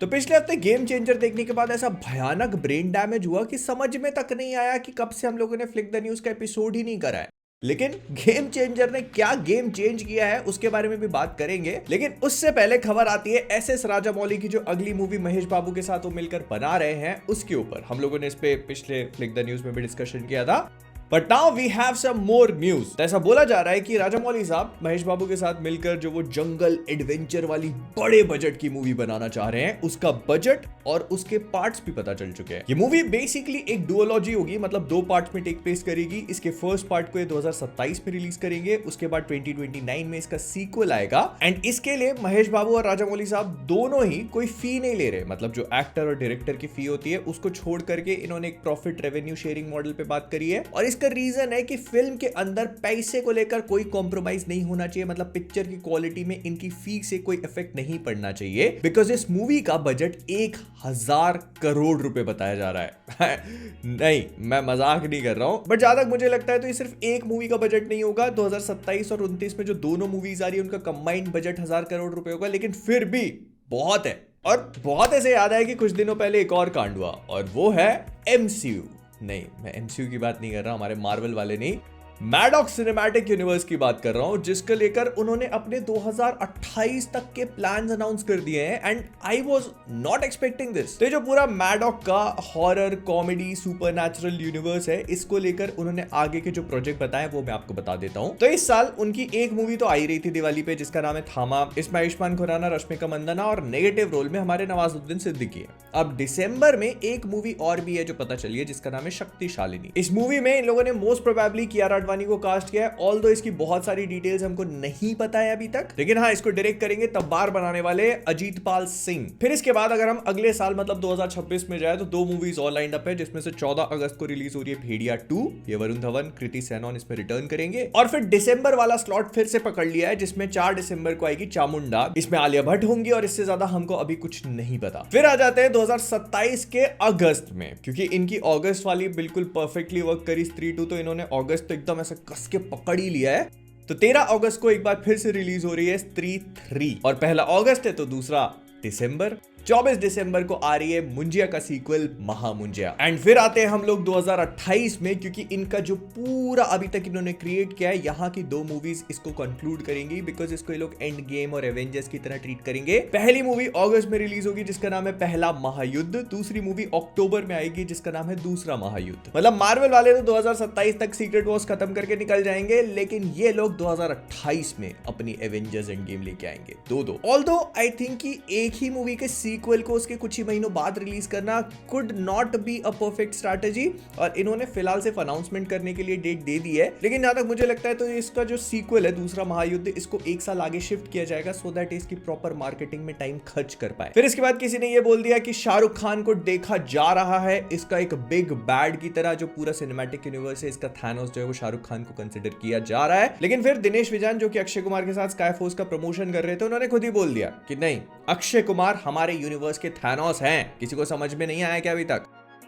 तो पिछले हफ्ते गेम चेंजर देखने के बाद ऐसा भयानक ब्रेन डैमेज हुआ कि समझ में तक नहीं आया कि कब से हम लोगों ने फ्लिक द न्यूज का एपिसोड ही नहीं करा है। लेकिन गेम चेंजर ने क्या गेम चेंज किया है उसके बारे में भी बात करेंगे, लेकिन उससे पहले खबर आती है एसएस राजामौली की जो अगली मूवी महेश बाबू के साथ वो मिलकर बना रहे हैं उसके ऊपर। हम लोगों ने इस पे पिछले फ्लिक द न्यूज में भी डिस्कशन किया था, but now we have some more news. तो ऐसा बोला जा रहा है कि राजामौली साहब महेश बाबू के साथ मिलकर जो वो जंगल एडवेंचर वाली बड़े बजट की मूवी बनाना चाह रहे हैं, उसका बजट और उसके पार्ट्स भी पता चल चुके हैं। ये मूवी बेसिकली एक डुओलॉजी होगी, मतलब दो पार्ट्स में टेक प्लेस करेगी। इसके फर्स्ट पार्ट को ये 2027 में रिलीज करेंगे, उसके बाद 2029 में इसका सीक्वल आएगा। एंड इसके लिए महेश बाबू और राजामौली साहब दोनों ही कोई फी नहीं ले रहे, मतलब जो एक्टर और डायरेक्टर की फी होती है उसको छोड़ करके इन्होंने एक प्रॉफिट रेवेन्यू शेयरिंग मॉडल पे बात करी है। और इसका रीजन है कि फिल्म के अंदर पैसे को लेकर कोई कॉम्प्रोमाइज नहीं होना चाहिए, मतलब पिक्चर की क्वालिटी में इनकी फी से कोई इफेक्ट नहीं पड़ना चाहिए, बिकॉज इस मूवी का बजट 1000 करोड़ रुपए बताया जा रहा है। नहीं, मैं मजाक नहीं कर रहा हूं, बट जहां तक मुझे लगता है तो ये सिर्फ एक मूवी का बजट नहीं होगा। 2027 और 29 में जो दोनों मूवीज आ रही है उनका कंबाइंड बजट 1000 करोड़ रुपए होगा, लेकिन फिर भी बहुत है। और बहुत ऐसे याद आया कि कुछ दिनों पहले एक और कांड हुआ, और वो है एमसीयू। नहीं, मैं एमसीयू की बात नहीं कर रहा, हमारे मार्वल वाले नहीं, मैडॉक्स सिनेमैटिक यूनिवर्स की बात कर रहा हूं, जिसको लेकर उन्होंने अपने 2028 तक के प्लान्स अनाउंस कर दिए हैं। And I was not expecting this. तो ये जो पूरा मैडॉक का हॉरर कॉमेडी सुपरनैचुरल यूनिवर्स है, इसको लेकर उन्होंने आगे के जो प्रोजेक्ट बताए वो मैं आपको बता देता हूं। तो इस साल उनकी एक मूवी तो आई रही थी दिवाली पे, जिसका नाम है थामा। इसमें आयुष्मान खुराना, रश्मिका मंदाना और नेगेटिव रोल में हमारे नवाजुद्दीन सिद्दीकी है। अब दिसंबर में एक मूवी और भी है जो पता चली है, जिसका नाम है शक्तिशालिनी। इस मूवी में इन लोगों ने मोस्ट प्रोबेबली कियारा आडवाणी को कास्ट किया है, ऑल्दो इसकी बहुत सारी डिटेल्स हमको नहीं पता है अभी तक, लेकिन हाँ, इसको डायरेक्ट करेंगे तब्बार बनाने वाले अजीतपाल सिंह। फिर इसके बाद अगर हम अगले साल मतलब 2026 में जाए तो दो मूवीज और लाइंड अप है, जिसमें से 14 अगस्त को रिलीज हो रही है भेड़िया 2। ये वरुण धवन, कृति सेनन इसमें रिटर्न करेंगे। और फिर दिसंबर वाला स्लॉट फिर से पकड़ लिया है, जिसमें 4 दिसंबर को आएगी चामुंडा। इसमें आलिया भट्ट होंगी और इससे ज्यादा हमको अभी कुछ नहीं पता। फिर आ जाते हैं 2027 के अगस्त में, क्योंकि इनकी अगस्त वाली बिल्कुल परफेक्टली वर्क करी स्त्री 2, तो इन्होंने अगस्त तो एकदम ऐसा कस के पकड़ ही लिया है। तो 13 अगस्त को एक बार फिर से रिलीज हो रही है स्त्री 3, और पहला अगस्त है तो दूसरा दिसंबर। 24 दिसंबर को आ रही है मुंजिया का सीक्वल महामुंजिया। एंड फिर आते हैं हम लोग 2028 में, क्योंकि इनका जो पूरा अभी तक इन्होंने क्रिएट किया है, यहाँ की दो मूवीज इसको कंक्लूड करेंगी, बिकॉज इसको ये लोग एंड गेम और एवेंजर्स की तरह ट्रीट करेंगे। पहली मूवी अगस्त में रिलीज होगी जिसका नाम है पहला महायुद्ध, दूसरी मूवी अक्टूबर में आएगी जिसका नाम है दूसरा महायुद्ध। मतलब मार्वल वाले तो 2027 तक सीक्रेट वॉर्स खत्म करके निकल जाएंगे, लेकिन ये लोग 2028 में अपनी एवेंजर्स एंड गेम लेके आएंगे दो। ऑल्दो आई थिंक कि एक ही मूवी के सीक्वल को उसके कुछ ही महीनों बाद रिलीज करना could not be a perfect strategy, और इन्होंने फिलहाल सिर्फ अनाउंसमेंट करने के लिए डेट दे दी है। लेकिन जहां तक मुझे लगता है तो इसका जो सीक्वल है दूसरा महायुद्ध, इसको एक साल आगे शिफ्ट किया जाएगा, सो दैट इसकी प्रॉपर मार्केटिंग में टाइम खर्च कर पाए। फिर इसके बाद किसी ने ये बोल दिया कि शाहरुख खान को देखा जा रहा है इसका एक बिग बैड की तरह, जो पूरा सिनेमैटिक यूनिवर्स है इसका थानोस जो है वो शाहरुख खान को कंसिडर किया जा रहा है। लेकिन फिर दिनेश विजयन जो कि अक्षय कुमार के साथ स्काई फोर्स का प्रमोशन कर रहे थे, उन्होंने खुद ही बोल दिया कि नहीं, अक्षय कुमार हमारे यूनिवर्स के थानोस हैं। किसी को समझ में नहीं आया क्या अभी तक?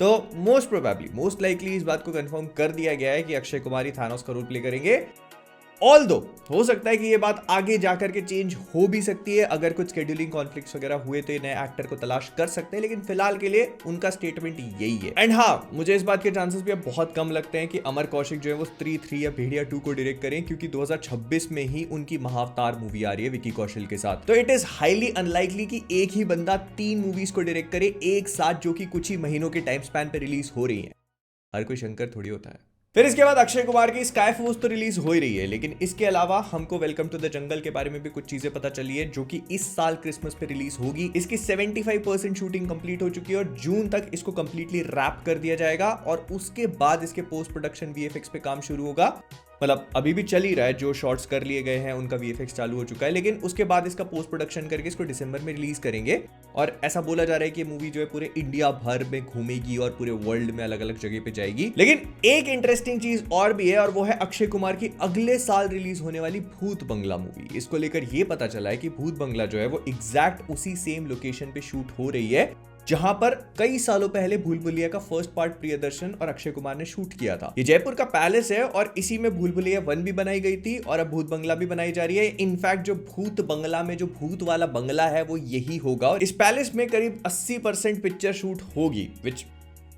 तो मोस्ट लाइकली इस बात को कंफर्म कर दिया गया है कि अक्षय कुमार ही थानोस का रोल प्ले करेंगे। ऑल्दो हो सकता है कि ये बात आगे जाकर के चेंज हो भी सकती है, अगर कुछ शेड्यूलिंग कॉन्फ्लिक्ट्स वगैरह हुए तो ये नए एक्टर को तलाश कर सकते हैं, लेकिन फिलहाल के लिए उनका स्टेटमेंट यही है। एंड हाँ, मुझे इस बात के चांसेस भी अब बहुत कम लगते हैं कि अमर कौशिक जो है वो स्त्री 3 या भेड़िया 2 को डायरेक्ट करें, क्योंकि 2026 में ही उनकी महाअवतार मूवी आ रही है विकी कौशल के साथ। तो इट इज हाईली अनलाइकली कि एक ही बंदा 3 मूवीज को डायरेक्ट करे एक साथ, जो कि कुछ ही महीनों के टाइम स्पैन पे रिलीज हो रही है। हर कोई शंकर थोड़ी होता है। फिर इसके बाद अक्षय कुमार की स्काई फोर्स तो रिलीज हो ही रही है, लेकिन इसके अलावा हमको वेलकम टू द जंगल के बारे में भी कुछ चीजें पता चली है, जो कि इस साल क्रिसमस पे रिलीज होगी। इसकी 75% शूटिंग कंप्लीट हो चुकी है और जून तक इसको कंप्लीटली रैप कर दिया जाएगा, और उसके बाद इसके पोस्ट प्रोडक्शन वीएफएक्स पे काम शुरू होगा। मतलब अभी भी चल ही रहा है, जो शॉट्स कर लिए गए हैं उनका वीएफएक्स चालू हो चुका है, लेकिन उसके बाद इसका पोस्ट प्रोडक्शन करके इसको दिसंबर में रिलीज करेंगे। और ऐसा बोला जा रहा है कि मूवी जो है पूरे इंडिया भर में घूमेगी और पूरे वर्ल्ड में अलग अलग जगह पे जाएगी। लेकिन एक इंटरेस्टिंग चीज और भी है, और वो है अक्षय कुमार की अगले साल रिलीज होने वाली भूत बंगला मूवी। इसको लेकर ये पता चला है कि भूत बंगला जो है वो एग्जैक्ट उसी सेम लोकेशन पे शूट हो रही है जहां पर कई सालों पहले भूल भुलैया का फर्स्ट पार्ट प्रियदर्शन और अक्षय कुमार ने शूट किया था। ये जयपुर का पैलेस है और इसी में भूल भुलैया 1 भी बनाई गई थी और अब भूत बंगला भी बनाई जा रही है। इनफैक्ट जो भूत बंगला में जो भूत वाला बंगला है वो यही होगा और इस पैलेस में करीब 80% पिक्चर शूट होगी, which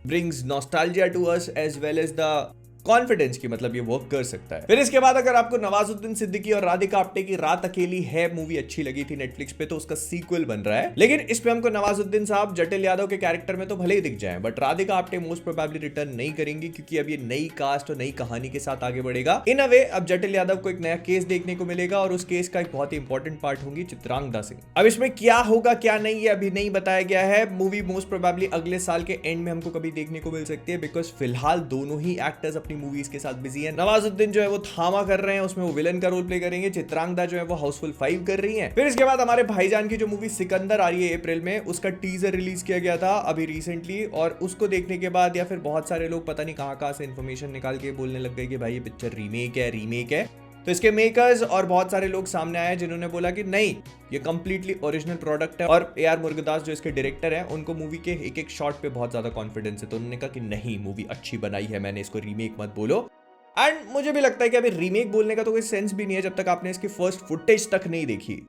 brings nostalgia to us as well as the confidence की, मतलब ये वर्क कर सकता है। फिर इसके बाद अगर आपको नवाजुद्दीन सिद्दीकी और राधिका आप्टे की रात अकेली है मूवी अच्छी लगी थी नेटफ्लिक्स पे, तो उसका सीक्वल बन रहा है। लेकिन इस पे हमको नवाजुद्दीन साहब जटिल यादव के कैरेक्टर में तो भले ही दिख जाए, but Radhika Apte most probably return नहीं करेंगी क्योंकि अब ये नई कास्ट और नई कहानी के साथ आगे बढ़ेगा। इन अ वे अब जटिल यादव को एक नया केस देखने को मिलेगा और उस केस का एक बहुत ही इंपॉर्टेंट पार्ट होंगी चित्रांगदा सिंह। अब इसमें क्या होगा क्या नहीं ये अभी नहीं बताया गया है। मूवी मोस्ट प्रोबेबली अगले साल के एंड में हमको कभी देखने को मिल सकती है, बिकॉज फिलहाल दोनों ही एक्टर्स अपनी मूवीज के साथ है। नवाजुद्दीन जो है वो थामा कर रहे हैं, उसमें वो विलन का रोल प्ले करेंगे। चित्रांगदा जो है वो हाउसफुल 5 कर रही हैं। फिर इसके बाद हमारे भाईजान की जो मूवी सिकंदर आ रही है अप्रैल में, उसका टीजर रिलीज किया गया था अभी रिसेंटली, और उसको देखने के बाद या फिर बहुत सारे लोग पता नहीं कहां से इंफॉर्मेशन निकाल के बोलने लग गए कि भाई ये पिक्चर रीमेक है। तो इसके मेकर्स और बहुत सारे लोग सामने आए जिन्होंने बोला कि नहीं, ये कंप्लीटली ओरिजिनल प्रोडक्ट है। और ए आर मुरुगदास जो इसके डायरेक्टर हैं, उनको मूवी के एक एक शॉट पे बहुत ज्यादा कॉन्फिडेंस है, तो उन्होंने कहा कि नहीं, मूवी अच्छी बनाई है, मैंने इसको रीमेक मत बोलो। एंड मुझे भी लगता है कि अभी रीमेक बोलने का तो कोई सेंस भी नहीं है जब तक आपने इसकी फर्स्ट फुटेज तक नहीं देखी।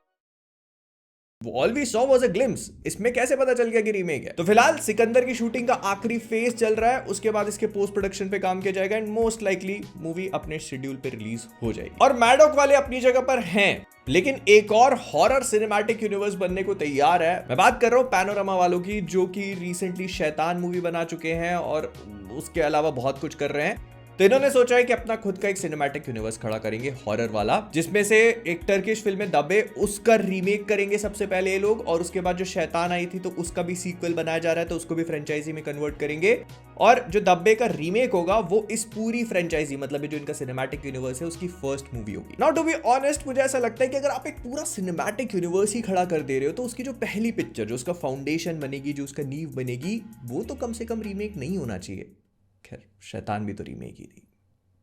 All we saw was a glimpse, इसमें कैसे पता चल गया कि रीमेक है। तो फिलहाल सिकंदर की शूटिंग का आखिरी फेज चल रहा है, उसके बाद इसके पोस्ट प्रोडक्शन पे काम किया जाएगा एंड मोस्ट लाइकली मूवी अपने शेड्यूल पे रिलीज हो जाएगी। और मैडॉक वाले अपनी जगह पर हैं, लेकिन एक और हॉरर सिनेमैटिक यूनिवर्स बनने को तैयार है। मैं बात कर रहा हूं पैनोरामा वालों की, जो कि रिसेंटली शैतान मूवी बना चुके हैं और उसके अलावा बहुत कुछ कर रहे हैं। तो इन्होंने सोचा है कि अपना खुद का एक सिनेमैटिक यूनिवर्स खड़ा करेंगे हॉरर वाला, जिसमें से एक टर्किश फिल्म है दबे, उसका रीमेक करेंगे सबसे पहले ये लोग, और उसके बाद जो शैतान आई थी तो उसका भी सीक्वल बनाया जा रहा है, तो उसको भी फ्रेंचाइजी में कन्वर्ट करेंगे। और जो दब्बे का रीमेक होगा वो इस पूरी फ्रेंचाइजी, मतलब जो इनका सिनेमैटिक यूनिवर्स है, उसकी फर्स्ट मूवी होगी। नाउ टू बी ऑनेस्ट, मुझे ऐसा लगता है कि अगर आप एक पूरा सिनेमैटिक यूनिवर्स ही खड़ा कर दे रहे हो तो उसकी जो पहली पिक्चर, जो उसका फाउंडेशन बनेगी, जो उसका नींव बनेगी, वो तो कम से कम रीमेक नहीं होना चाहिए। खैर, शैतान भी तो रीमेक ही थी।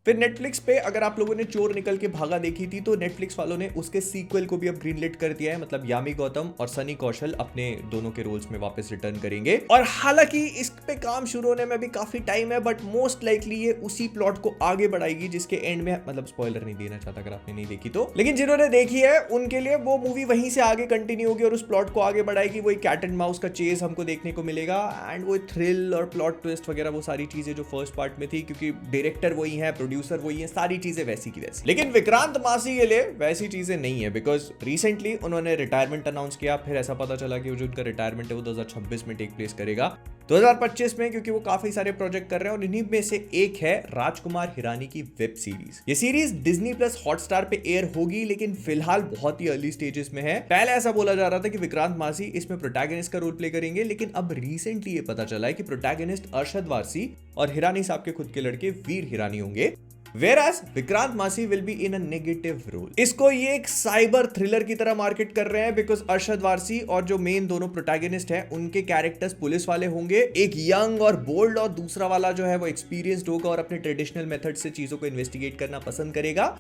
फिर नेटफ्लिक्स पे अगर आप लोगों ने चोर निकल के भागा देखी थी, तो नेटफ्लिक्स वालों ने उसके सीक्वल को भी अब ग्रीनलिट कर दिया है, मतलब यामी गौतम और सनी कौशल अपने दोनों के रोल्स में वापस रिटर्न करेंगे। और हालांकि इस पे काम शुरू होने में भी काफी टाइम है, बट मोस्ट लाइकली ये उसी प्लॉट को आगे बढ़ाएगी जिसके एंड में, मतलब स्पॉइलर नहीं देना चाहता अगर आपने नहीं देखी तो, लेकिन जिन्होंने देखी है उनके लिए वो मूवी वहीं से आगे कंटिन्यू होगी और उस प्लॉट को आगे बढ़ाएगी। वही कैट एंड माउस का चेज हमको देखने को मिलेगा एंड वो थ्रिल और प्लॉट ट्विस्ट वगैरह, वो सारी चीजें जो फर्स्ट पार्ट में थी, क्योंकि डायरेक्टर वही है, प्रोड्यूसर वही है, सारी चीजें वैसी की वैसी। लेकिन विक्रांत मासी के लिए वैसी चीजें नहीं है, बिकॉज रिसेंटली उन्होंने रिटायरमेंट अनाउंस किया। फिर ऐसा पता चला कि जो उनका रिटायरमेंट है वो 2026 में टेक प्लेस करेगा, 2025 में, क्योंकि वो काफी सारे प्रोजेक्ट कर रहे हैं और इन्हीं में से एक है राजकुमार हिरानी की वेब सीरीज। ये सीरीज डिज्नी प्लस हॉटस्टार पे एयर होगी, लेकिन फिलहाल बहुत ही अर्ली स्टेजेस में है। पहले ऐसा बोला जा रहा था कि विक्रांत मासी इसमें प्रोटैगनिस्ट का रोल प्ले करेंगे, लेकिन अब रिसेंटली ये पता चला है कि प्रोटैगनिस्ट अरशद वारसी और हिरानी साहब के खुद के लड़के वीर हिरानी होंगे। Whereas Vikrant Massey will be in a negative role. इसको ये एक साइबर थ्रिलर की तरह मार्केट कर रहे हैं, बिकॉज अरशद वारसी और जो मेन दोनों प्रोटैगनिस्ट हैं उनके कैरेक्टर्स पुलिस वाले होंगे। एक यंग और बोल्ड और दूसरा वाला जो है वो एक्सपीरियंस्ड होगा और अपने ट्रेडिशनल मेथड से चीजों को इन्वेस्टिगेट करना पसंद करेगा।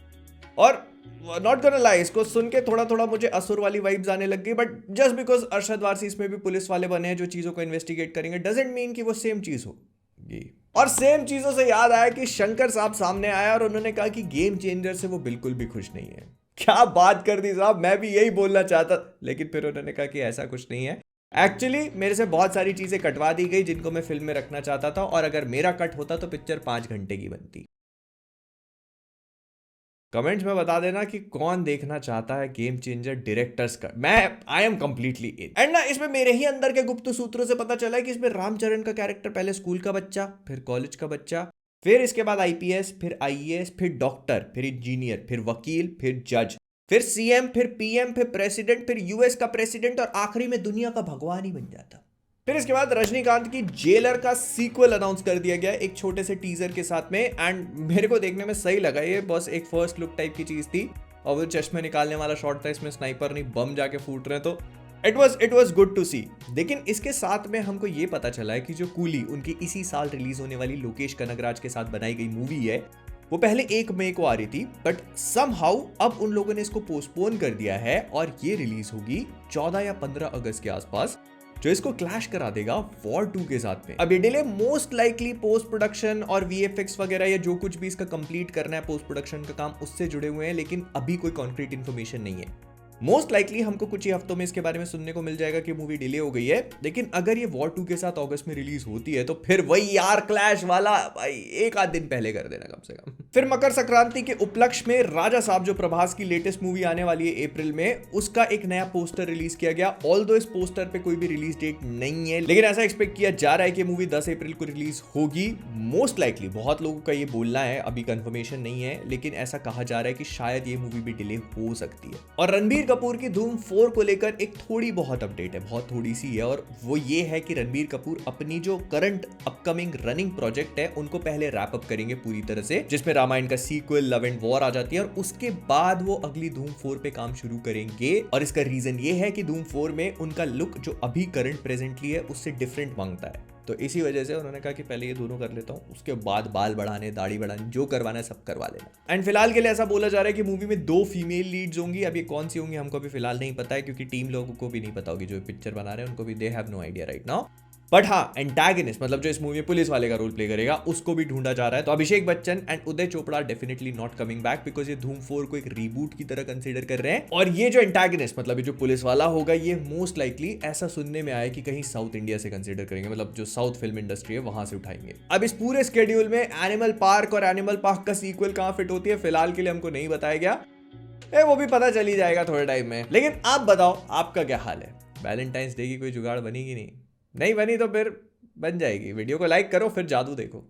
और नॉट गोना लाई, इसको सुन के थोड़ा थोड़ा मुझे असुर वाली वाइब्स आने लग गई, but just because Arshad Warsi इसमें भी पुलिस वाले बने हैं जो चीजों को इन्वेस्टिगेट करेंगे, डजंट मीन कि वो सेम चीज हो। और सेम चीजों से याद आया कि शंकर साहब सामने आया और उन्होंने कहा कि गेम चेंजर से वो बिल्कुल भी खुश नहीं है। क्या बात कर दी साहब, मैं भी यही बोलना चाहता, लेकिन फिर उन्होंने कहा कि ऐसा कुछ नहीं है। एक्चुअली मेरे से बहुत सारी चीजें कटवा दी गई जिनको मैं फिल्म में रखना चाहता था, और अगर मेरा कट होता तो पिक्चर 5 घंटे की बनती। कमेंट्स में बता देना कि कौन देखना चाहता है गेम चेंजर डायरेक्टर्स का। I am completely in. And ना इसमें मेरे ही अंदर के गुप्त सूत्रों से पता चला है कि इसमें रामचरण का कैरेक्टर पहले स्कूल का बच्चा, फिर कॉलेज का बच्चा, फिर इसके बाद आईपीएस, फिर आईएएस, फिर डॉक्टर, फिर इंजीनियर, फिर वकील, फिर जज, फिर सीएम, फिर पीएम, फिर प्रेसिडेंट, फिर यूएस का प्रेसिडेंट और आखिरी में दुनिया का भगवान ही बन जाता। फिर इसके बाद रजनीकांत की जेलर का सीक्वल अनाउंस कर दिया गया एक छोटे से टीजर के साथ में, एंड मेरे को देखने में सही लगा। ये बस एक फर्स्ट लुक टाइप की चीज थी, और वो चश्मे निकालने वाला शॉट था, इसमें स्नाइपर नहीं बम जाके फूट रहे हैं, तो इट वाज गुड टू सी। लेकिन इसके साथ में हमको ये पता चला है कि जो कूली, उनकी इसी साल रिलीज होने वाली लोकेश कनगराज के साथ बनाई गई मूवी है, वो पहले 1 मई को आ रही थी, बट समहाउ अब उन लोगों ने इसको पोस्टपोन कर दिया है और ये रिलीज होगी 14 या 15 अगस्त के आसपास। जो इसको क्लैश करा देगा वॉर 2 के साथ में। अब ये delay most likely post production और वीएफएक्स वगैरह या जो कुछ भी इसका कंप्लीट करना है पोस्ट प्रोडक्शन का काम उससे जुड़े हुए हैं, लेकिन अभी कोई कॉन्क्रीट इन्फॉर्मेशन नहीं है। मोस्ट लाइकली हमको कुछ ही हफ्तों में इसके बारे में सुनने को मिल जाएगा कि मूवी डिले हो गई है, लेकिन अगर ये वॉर 2 के साथ अगस्त में रिलीज होती है तो फिर वही यार क्लैश वाला भाई एक आध दिन पहले कर देना कम से कम। फिर मकर संक्रांति के उपलक्ष्य में राजा साहब जो प्रभास की लेटेस्ट मूवी आने वाली है अप्रैल में, उसका एक नया पोस्टर रिलीज किया गया। ऑल्दो इस पोस्टर पे कोई भी रिलीज डेट नहीं है, लेकिन ऐसा एक्सपेक्ट किया जा रहा है कि मूवी 10 अप्रैल को रिलीज होगी। मोस्ट लाइकली बहुत लोगों का ये बोलना है, अभी कंफर्मेशन नहीं है, लेकिन ऐसा कहा जा रहा है कि शायद ये मूवी भी डिले हो सकती है। और रणबीर कपूर की धूम 4 को लेकर एक थोड़ी बहुत अपडेट है, बहुत थोड़ी सी है, और वो ये है कि रणबीर कपूर अपनी जो करंट अपकमिंग रनिंग प्रोजेक्ट है उनको पहले रैप अप करेंगे पूरी तरह से, जिसमें रामायण का सीक्वल लव एंड वॉर आ जाती है, और उसके बाद वो अगली धूम 4 पे काम शुरू करेंगे। और इसका रीजन ये है कि धूम 4 में उनका लुक जो अभी करंट प्रेजेंटली है उससे डिफरेंट मांगता है, तो इसी वजह से उन्होंने कहा कि पहले ये दोनों कर लेता हूँ, उसके बाद बाल बढ़ाने, दाढ़ी बढ़ाने, जो करवाना है सब करवा लेना। एंड फिलहाल के लिए ऐसा बोला जा रहा है कि मूवी में 2 फीमेल लीड्स होंगी। अब ये कौन सी होंगी हमको अभी फिलहाल नहीं पता है, क्योंकि टीम लोगों को भी नहीं पता होगी, जो पिक्चर बना रहे हैं उनको भी they have no idea right now. But हाँ, एंटागनिस्ट मतलब जो इस मूवी में पुलिस वाले का रोल प्ले करेगा उसको भी ढूंढा जा रहा है। तो Abhishek Bachchan and Uday Chopra definitely not coming back, because ये धूम 4 को एक रीबूट की तरह कंसीडर कर रहे हैं। और ये जो एंटागनिस्ट मतलब ये जो पुलिस वाला होगा, ये मोस्ट लाइकली ऐसा सुनने में आया कि कहीं साउथ इंडिया से कंसीडर करेंगे, मतलब जो साउथ फिल्म इंडस्ट्री है वहां से उठाएंगे। अब इस पूरे स्केड्यूल में एनिमल पार्क और एनिमल पार्क का सीक्वल कहां फिट होती है फिलहाल के लिए हमको नहीं बताया गया, वो भी पता चल ही जाएगा थोड़े टाइम में। लेकिन आप बताओ आपका क्या हाल है, वैलेंटाइंस डे की कोई जुगाड़ बनी कि नहीं बनी तो फिर बन जाएगी। वीडियो को लाइक करो, फिर जादू देखो।